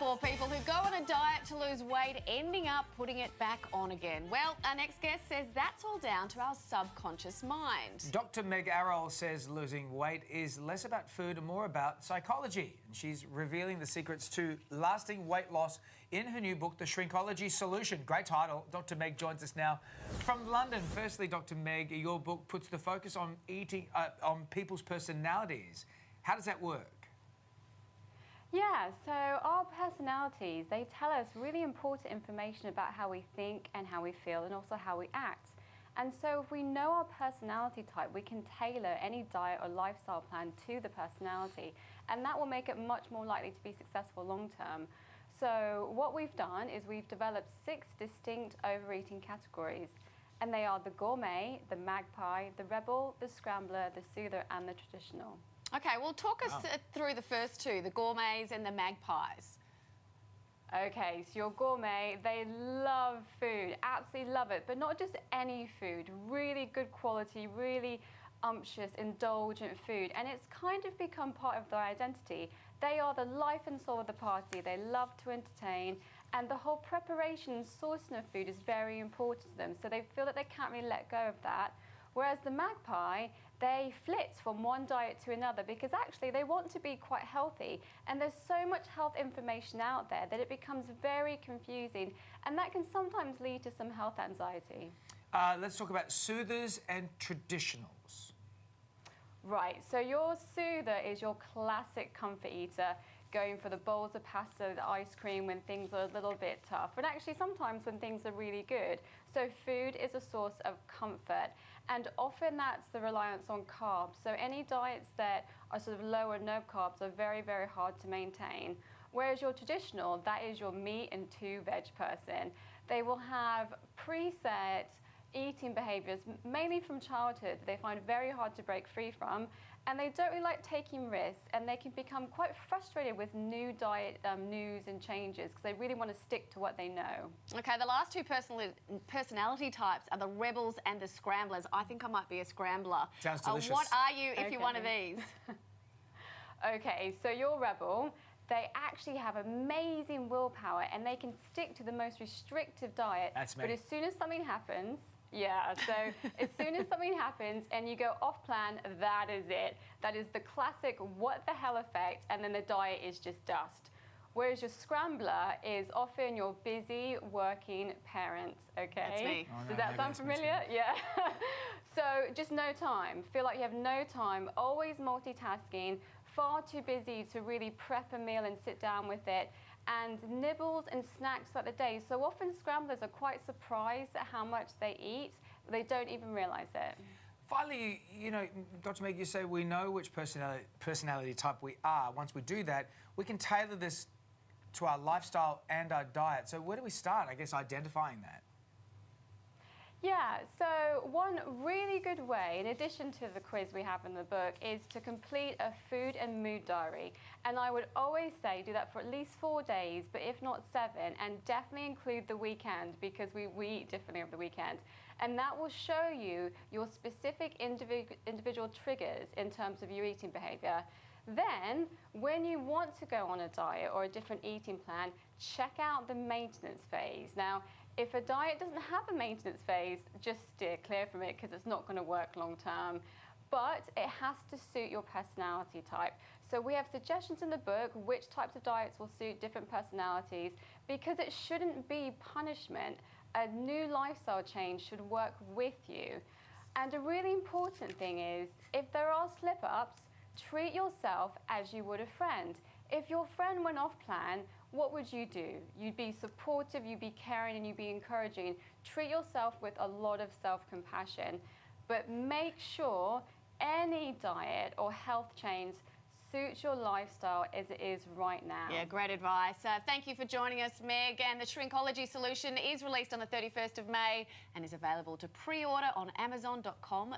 for people who go on a diet to lose weight, ending up putting it back on again? Well, our next guest says that's all down to our subconscious mind. Dr. Meg Arroll says losing weight is less about food and more about psychology. And she's revealing the secrets to lasting weight loss in her new book, The Shrinkology Solution. Great title. Dr. Meg joins us now from London. Firstly, Dr. Meg, your book puts the focus on on people's personalities. How does that work? Yeah, so our personalities, they tell us really important information about how we think and how we feel and also how we act. And so if we know our personality type, we can tailor any diet or lifestyle plan to the personality, and that will make it much more likely to be successful long term. So what we've done is we've developed 6 distinct overeating categories, and they are the gourmet, the magpie, the rebel, the scrambler, the soother, and the traditional. Okay, well, talk us through the first two, the gourmets and the magpies. Okay, so your gourmet, they love food, absolutely love it, but not just any food, really good quality, really umptuous, indulgent food, and it's kind of become part of their identity. They are the life and soul of the party. They love to entertain, and the whole preparation and sourcing of food is very important to them, so they feel that they can't really let go of that. Whereas the magpie, they flit from one diet to another because actually they want to be quite healthy, and there's so much health information out there that it becomes very confusing, and that can sometimes lead to some health anxiety. Let's talk about soothers and traditionals. Right, so your soother is your classic comfort eater, going for the bowls of pasta, the ice cream when things are a little bit tough, and actually sometimes when things are really good. So food is a source of comfort, and often that's the reliance on carbs. So any diets that are sort of low or no carbs are very, very hard to maintain. Whereas your traditional, that is your meat and 2 veg person. They will have preset eating behaviours, mainly from childhood, that they find very hard to break free from, and they don't really like taking risks, and they can become quite frustrated with new diet news and changes because they really want to stick to what they know. Okay, the last two personality types are the rebels and the scramblers. I think I might be a scrambler. Sounds delicious. What are you if you're one of these? Okay, so your rebel, they actually have amazing willpower and they can stick to the most restrictive diet. That's me. But as soon as something happens, so as soon as something happens and you go off plan, that is it. That is the classic what the hell effect, and then the diet is just dust. Whereas your scrambler is often your busy working parent, okay? That's me. Oh, no, Does that sound familiar? Yeah. So just no time. Feel like you have no time, always multitasking, far too busy to really prep a meal and sit down with it, and nibbles and snacks throughout the day. So often scramblers are quite surprised at how much they eat, but they don't even realise it. Finally, you know, Dr. Meg, you say we know which personality type we are. Once we do that, we can tailor this to our lifestyle and our diet. So where do we start, I guess, identifying that? Yeah, so one really good way, in addition to the quiz we have in the book, is to complete a food and mood diary. And I would always say do that for at least 4 days, but if not 7, and definitely include the weekend because we eat differently over the weekend. And that will show you your specific individual triggers in terms of your eating behaviour. Then, when you want to go on a diet or a different eating plan, check out the maintenance phase. Now, if a diet doesn't have a maintenance phase, just steer clear from it because it's not going to work long term. But it has to suit your personality type. So we have suggestions in the book which types of diets will suit different personalities, because it shouldn't be punishment. A new lifestyle change should work with you. And a really important thing is, if there are slip-ups, treat yourself as you would a friend. If your friend went off plan, what would you do? You'd be supportive, you'd be caring, and you'd be encouraging. Treat yourself with a lot of self-compassion. But make sure any diet or health change suits your lifestyle as it is right now. Yeah, great advice. Thank you for joining us, Meg. And the Shrinkology Solution is released on the 31st of May and is available to pre-order on amazon.com.au.